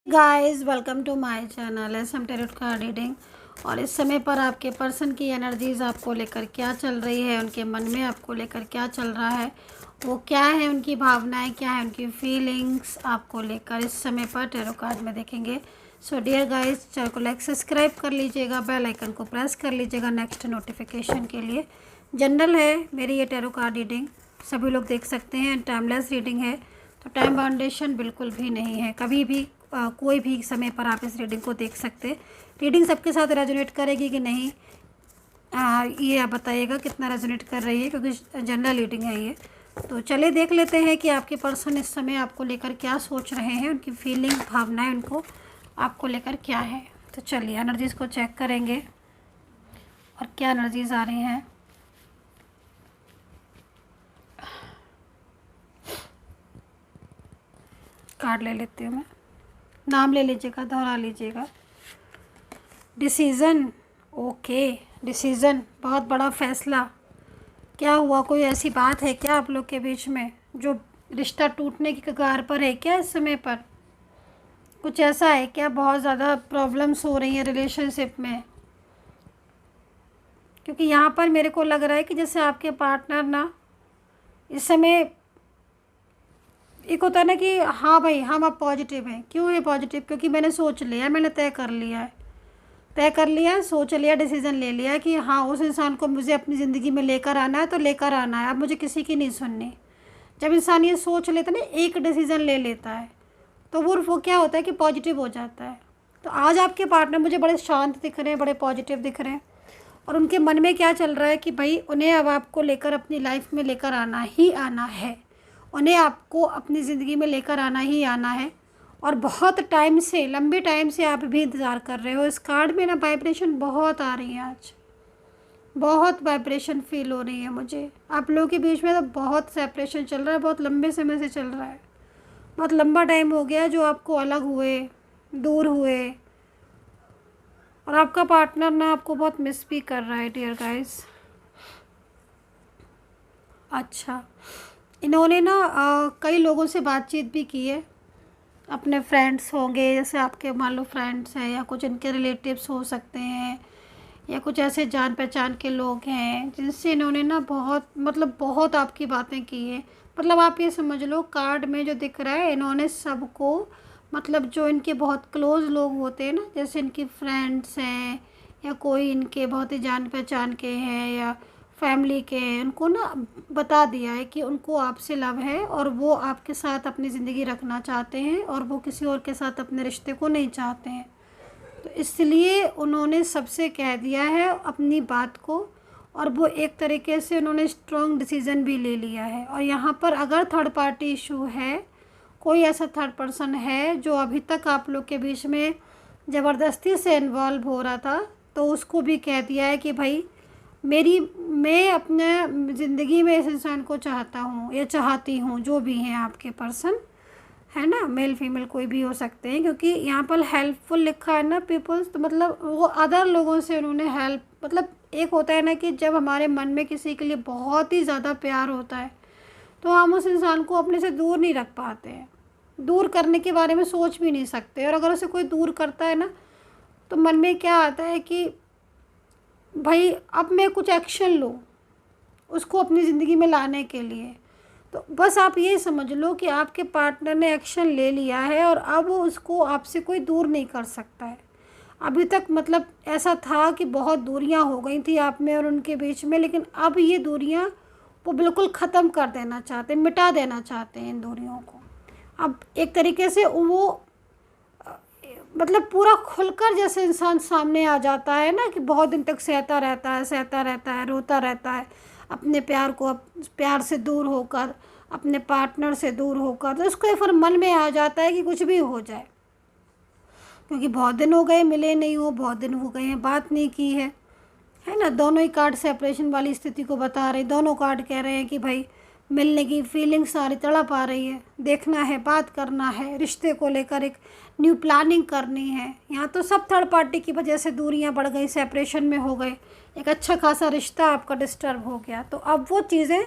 Guys welcome to my channel S M tarot card reading. और इस समय पर आपके पर्सन की एनर्जीज आपको लेकर क्या चल रही है, उनके मन में आपको लेकर क्या चल रहा है, वो क्या है, उनकी भावनाएं क्या है, उनकी फीलिंग्स आपको लेकर इस समय पर टैरो कार्ड में देखेंगे। सो डियर गाइस, चैनल को लाइक सब्सक्राइब कर लीजिएगा, बेल आइकन को प्रेस कर लीजिएगा नेक्स्ट नोटिफिकेशन के लिए। जनरल है मेरी ये टैरो कार्ड रीडिंग, सभी लोग देख सकते हैं। टाइमलेस रीडिंग है तो टाइम बाउंडेशन बिल्कुल भी नहीं है, कभी भी कोई भी समय पर आप इस रीडिंग को देख सकते हैं। रीडिंग सबके साथ रेजोनेट करेगी कि नहीं, ये आप बताइएगा कितना रेजोनेट कर रही है, क्योंकि जनरल रीडिंग है ये। तो चलिए देख लेते हैं कि आपके पर्सन इस समय आपको लेकर क्या सोच रहे हैं, उनकी फीलिंग भावनाएं उनको आपको लेकर क्या है। तो चलिए एनर्जीज़ को चेक करेंगे और क्या एनर्जीज आ रही हैं। कार्ड ले लेती हूँ मैं, नाम ले लीजिएगा, दोहरा लीजिएगा। डिसीज़न, ओके, डिसीज़न, बहुत बड़ा फैसला। क्या हुआ, कोई ऐसी बात है क्या आप लोग के बीच में जो रिश्ता टूटने की कगार पर है क्या इस समय पर? कुछ ऐसा है क्या, बहुत ज़्यादा प्रॉब्लम्स हो रही हैं रिलेशनशिप में? क्योंकि यहाँ पर मेरे को लग रहा है कि जैसे आपके पार्टनर ना इस समय, एक होता है ना कि हाँ भाई हम अब पॉजिटिव हैं। क्यों है पॉजिटिव? क्योंकि मैंने सोच लिया है, मैंने तय कर लिया है, सोच लिया, डिसीज़न ले लिया कि हाँ उस इंसान को मुझे अपनी ज़िंदगी में लेकर आना है तो लेकर आना है, अब मुझे किसी की नहीं सुननी। जब इंसान ये सोच लेता है ना, एक डिसीज़न ले लेता है, तो वो क्या होता है कि पॉजिटिव हो जाता है। तो आज आपके पार्टनर मुझे बड़े शांत दिख रहे हैं, बड़े पॉजिटिव दिख रहे हैं, और उनके मन में क्या चल रहा है कि भाई उन्हें अब आपको लेकर अपनी लाइफ में लेकर आना ही आना है, उन्हें आपको अपनी ज़िंदगी में लेकर आना ही आना है। और बहुत टाइम से, लंबे टाइम से आप भी इंतज़ार कर रहे हो। इस कार्ड में ना वाइब्रेशन बहुत आ रही है, आज बहुत वाइब्रेशन फील हो रही है मुझे। आप लोगों के बीच में तो बहुत सेपरेशन चल रहा है, बहुत लंबे समय से चल रहा है, बहुत लंबा टाइम हो गया जो आपको अलग हुए, दूर हुए, और आपका पार्टनर ना आपको बहुत मिस भी कर रहा है डियर गाइस। अच्छा, इन्होंने ना कई लोगों से बातचीत भी की है, अपने फ्रेंड्स होंगे, जैसे आपके मान लो फ्रेंड्स हैं, या कुछ इनके रिलेटिव्स हो सकते हैं, या कुछ ऐसे जान पहचान के लोग हैं जिनसे इन्होंने ना बहुत आपकी बातें की है। मतलब आप ये समझ लो, कार्ड में जो दिख रहा है इन्होंने सबको, मतलब जो इनके बहुत क्लोज़ लोग होते हैं ना, जैसे इनकी फ्रेंड्स हैं या कोई इनके बहुत ही जान पहचान के हैं या फैमिली के हैं, उनको ना बता दिया है कि उनको आपसे लव है और वो आपके साथ अपनी ज़िंदगी रखना चाहते हैं, और वो किसी और के साथ अपने रिश्ते को नहीं चाहते हैं। तो इसलिए उन्होंने सबसे कह दिया है अपनी बात को, और वो एक तरीके से उन्होंने स्ट्रॉन्ग डिसीज़न भी ले लिया है। और यहाँ पर अगर थर्ड पार्टी इशू है, कोई ऐसा थर्ड पर्सन है जो अभी तक आप लोग के बीच में ज़बरदस्ती से इन्वॉल्व हो रहा था, तो उसको भी कह दिया है कि भाई मैं अपने ज़िंदगी में इस इंसान को चाहता हूँ या चाहती हूँ, जो भी हैं आपके पर्सन, है ना, मेल फीमेल कोई भी हो सकते हैं। क्योंकि यहाँ पर हेल्पफुल लिखा है ना पीपल्स, तो मतलब वो अदर लोगों से उन्होंने हेल्प, मतलब एक होता है ना कि जब हमारे मन में किसी के लिए बहुत ही ज़्यादा प्यार होता है तो हम उस इंसान को अपने से दूर नहीं रख पाते हैं, दूर करने के बारे में सोच भी नहीं सकते। और अगर उसे कोई दूर करता है ना, तो मन में क्या आता है कि भाई अब मैं कुछ एक्शन लूँ उसको अपनी ज़िंदगी में लाने के लिए। तो बस आप ये समझ लो कि आपके पार्टनर ने एक्शन ले लिया है, और अब उसको आपसे कोई दूर नहीं कर सकता है। अभी तक मतलब ऐसा था कि बहुत दूरियां हो गई थी आप में और उनके बीच में, लेकिन अब ये दूरियां वो बिल्कुल ख़त्म कर देना चाहते हैं, मिटा देना चाहते हैं इन दूरियों को। अब एक तरीके से वो मतलब पूरा खुलकर जैसे इंसान सामने आ जाता है ना, कि बहुत दिन तक सहता रहता है, रोता रहता है अपने प्यार को, प्यार से दूर होकर, अपने पार्टनर से दूर होकर, तो उसको फिर मन में आ जाता है कि कुछ भी हो जाए, क्योंकि बहुत दिन हो गए मिले नहीं हो, बहुत दिन हो गए हैं बात नहीं की है ना। दोनों ही कार्ड सेपरेशन वाली स्थिति को बता रहे, दोनों कार्ड कह रहे हैं कि भाई मिलने की फीलिंग सारी तड़प आ रही है, देखना है, बात करना है, रिश्ते को लेकर एक न्यू प्लानिंग करनी है। यहाँ तो सब थर्ड पार्टी की वजह से दूरियाँ बढ़ गई, सेपरेशन में हो गए, एक अच्छा खासा रिश्ता आपका डिस्टर्ब हो गया। तो अब वो चीज़ें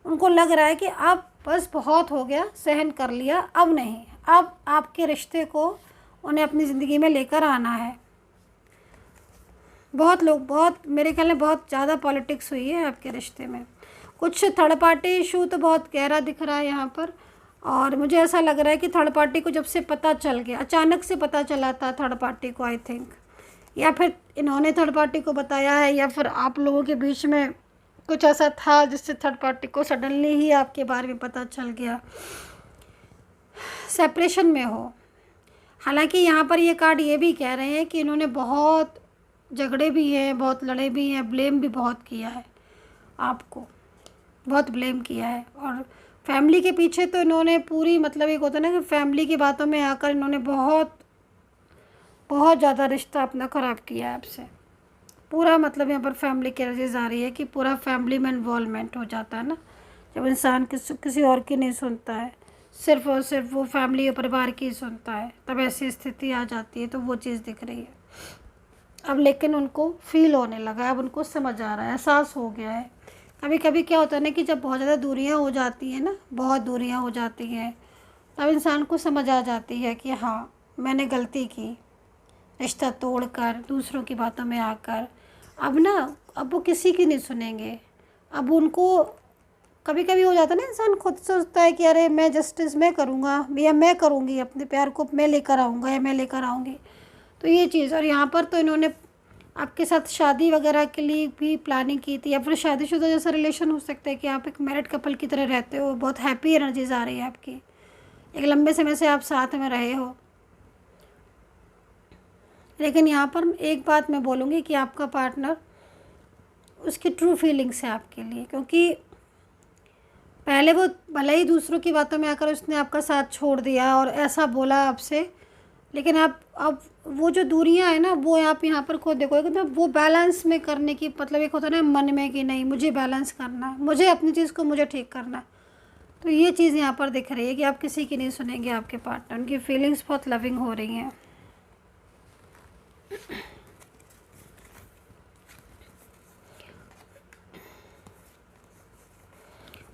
उनको लग रहा है कि अब बस बहुत हो गया, सहन कर लिया, अब नहीं, अब आपके रिश्ते को उन्हें अपनी ज़िंदगी में लेकर आना है। बहुत लोग, बहुत मेरे ख्याल में बहुत ज़्यादा पॉलिटिक्स हुई है आपके रिश्ते में। कुछ थर्ड पार्टी इशू तो बहुत गहरा दिख रहा है यहाँ पर, और मुझे ऐसा लग रहा है कि थर्ड पार्टी को जब से पता चल गया, अचानक से पता चला था थर्ड पार्टी को, आई थिंक, या फिर इन्होंने थर्ड पार्टी को बताया है, या फिर आप लोगों के बीच में कुछ ऐसा था जिससे थर्ड पार्टी को सडनली ही आपके बारे में पता चल गया, सेपरेशन में हो। हालांकि यहाँ पर ये कार्ड ये भी कह रहे हैं कि इन्होंने बहुत झगड़े भी हैं, बहुत लड़े भी हैं, ब्लेम भी बहुत किया है, आपको बहुत ब्लेम किया है। और फैमिली के पीछे तो इन्होंने पूरी, मतलब एक होता है ना कि फैमिली की बातों में आकर इन्होंने बहुत बहुत ज़्यादा रिश्ता अपना ख़राब किया है आपसे पूरा। मतलब यहाँ पर फैमिली की एनर्जीज आ रही है कि पूरा फैमिली में इन्वॉल्वमेंट हो जाता है ना, जब इंसान किसी और की नहीं सुनता है, सिर्फ और सिर्फ वो फैमिली और परिवार की सुनता है, तब ऐसी स्थिति आ जाती है। तो वो चीज़ दिख रही है अब, लेकिन उनको फील होने लगा है, अब उनको समझ आ रहा है, एहसास हो गया है। कभी कभी क्या होता है ना कि जब बहुत ज़्यादा दूरियां हो जाती हैं ना, बहुत दूरियां हो जाती हैं, तब इंसान को समझ आ जाती है कि हाँ मैंने गलती की, रिश्ता तोड़कर दूसरों की बातों में आकर। अब वो किसी की नहीं सुनेंगे। अब उनको कभी कभी हो जाता है ना, इंसान खुद सोचता है कि अरे मैं जस्टिस मैं करूँगा, या मैं करूँगी, अपने प्यार को मैं लेकर आऊँगा या मैं लेकर आऊँगी। तो ये चीज़, और यहाँ पर तो इन्होंने आपके साथ शादी वगैरह के लिए भी प्लानिंग की थी, या फिर शादीशुदा जैसा रिलेशन हो सकता है कि आप एक मैरिड कपल की तरह रहते हो। बहुत हैप्पी एनर्जीज आ रही है आपकी, एक लंबे समय से आप साथ में रहे हो। लेकिन यहाँ पर एक बात मैं बोलूँगी कि आपका पार्टनर, उसकी ट्रू फीलिंग्स है आपके लिए, क्योंकि पहले वो भले ही दूसरों की बातों में आकर उसने आपका साथ छोड़ दिया और ऐसा बोला आपसे, लेकिन आप अब वो जो दूरियां हैं ना, वो आप यहाँ पर खुद देखोगे, मतलब वो बैलेंस में करने की, मतलब एक होता है ना मन में कि नहीं मुझे बैलेंस करना है, मुझे अपनी चीज़ को मुझे ठीक करना है। तो ये चीज़ यहाँ पर दिख रही है कि आप किसी की नहीं सुनेंगे, आपके पार्टनर, उनकी फीलिंग्स बहुत लविंग हो रही हैं।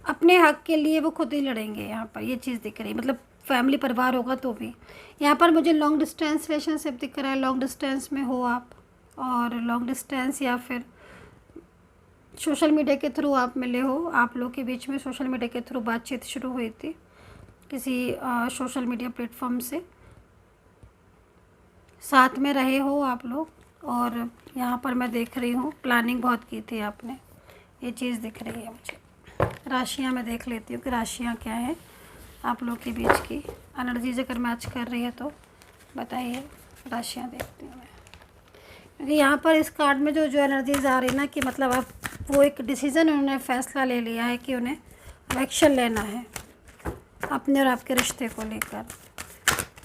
अपने हक के लिए वो खुद ही लड़ेंगे, यहाँ पर ये चीज़ दिख रही है। मतलब फैमिली परिवार होगा तो भी यहाँ पर मुझे लॉन्ग डिस्टेंस रिलेशनशिप दिख रहा है। लॉन्ग डिस्टेंस में हो आप, और लॉन्ग डिस्टेंस या फिर सोशल मीडिया के थ्रू आप मिले हो, आप लोग के बीच में सोशल मीडिया के थ्रू बातचीत शुरू हुई थी किसी सोशल मीडिया प्लेटफॉर्म से, साथ में रहे हो आप लोग, और यहाँ पर मैं देख रही हूँ प्लानिंग बहुत की थी आपने, ये चीज़ दिख रही है मुझे। राशियाँ मैं देख लेती हूँ कि राशियाँ क्या है आप लोग के बीच की एनर्जीज, अगर मैच कर रही है तो बताइए। राशियाँ देखती हूँ मैं, क्योंकि यहाँ पर इस कार्ड में जो एनर्जीज आ रही है ना, कि मतलब आप वो एक डिसीज़न, उन्होंने फैसला ले लिया है कि उन्हें एक्शन लेना है अपने और आपके रिश्ते को लेकर,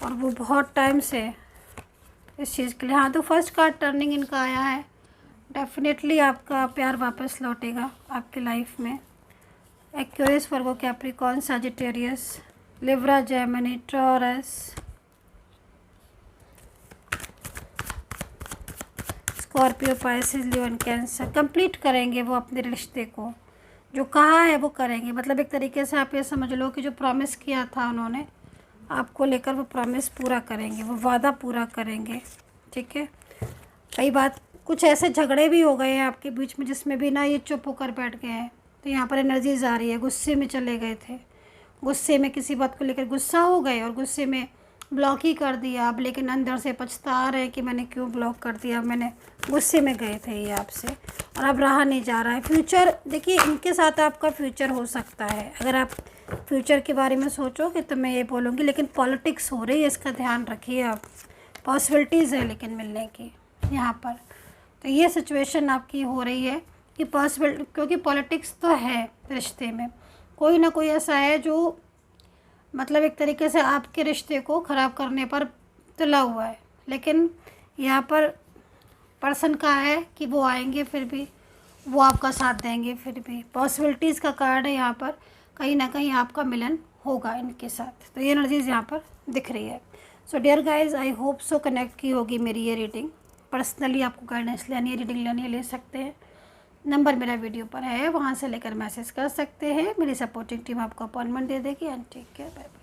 और वो बहुत टाइम से इस चीज़ के लिए। हाँ, तो फर्स्ट कार्ड टर्निंग इनका आया है। डेफिनेटली आपका प्यार वापस लौटेगा आपकी लाइफ में। Aquarius, Virgo, Capricorn, Sagittarius, Libra, Gemini, taurus, Scorpio, Pisces, Leo and cancer. Complete करेंगे वो अपने रिश्ते को, जो कहा है वो करेंगे। मतलब एक तरीके से आप ये समझ लो कि जो प्रॉमिस किया था उन्होंने आपको लेकर, वो प्रॉमिस पूरा करेंगे, वो वादा पूरा करेंगे, ठीक है। कई बात कुछ ऐसे झगड़े भी हो गए हैं आपके बीच में जिसमें भी ना ये चुप होकर बैठ गए हैं। तो यहाँ पर एनर्जीज आ रही है, गुस्से में चले गए थे, गुस्से में किसी बात को लेकर गुस्सा हो गए और गुस्से में ब्लॉक ही कर दिया आप, लेकिन अंदर से पछता रहे कि मैंने क्यों ब्लॉक कर दिया, मैंने गुस्से में गए थे ये आपसे, और अब रहा नहीं जा रहा है। फ्यूचर देखिए, इनके साथ आपका फ्यूचर हो सकता है। अगर आप फ्यूचर के बारे में सोचोगे तो मैं ये बोलूँगी, लेकिन पॉलिटिक्स हो रही है, इसका ध्यान रखिए आप। पॉसिबिलिटीज़ है लेकिन मिलने की यहाँ पर। तो ये सिचुएशन आपकी हो रही है कि पॉसिबल, क्योंकि पॉलिटिक्स तो है रिश्ते में, कोई ना कोई ऐसा है जो मतलब एक तरीके से आपके रिश्ते को ख़राब करने पर तुला हुआ है। लेकिन यहाँ पर पर्सन का है कि वो आएंगे, फिर भी वो आपका साथ देंगे, फिर भी पॉसिबिलिटीज़ का कार्ड है यहाँ पर। कहीं ना कहीं आपका मिलन होगा इनके साथ, तो ये एनर्जीज़ यहाँ पर दिख रही है। So dear guys, I hope so connect की होगी मेरी ये रीडिंग। पर्सनली आपको गाइडेंस लेनी है, रीडिंग लेनी है, ले सकते हैं। नंबर मेरा वीडियो पर है, वहाँ से लेकर मैसेज कर सकते हैं। मेरी सपोर्टिंग टीम आपको अपॉइंटमेंट दे देगी। And take care, bye bye.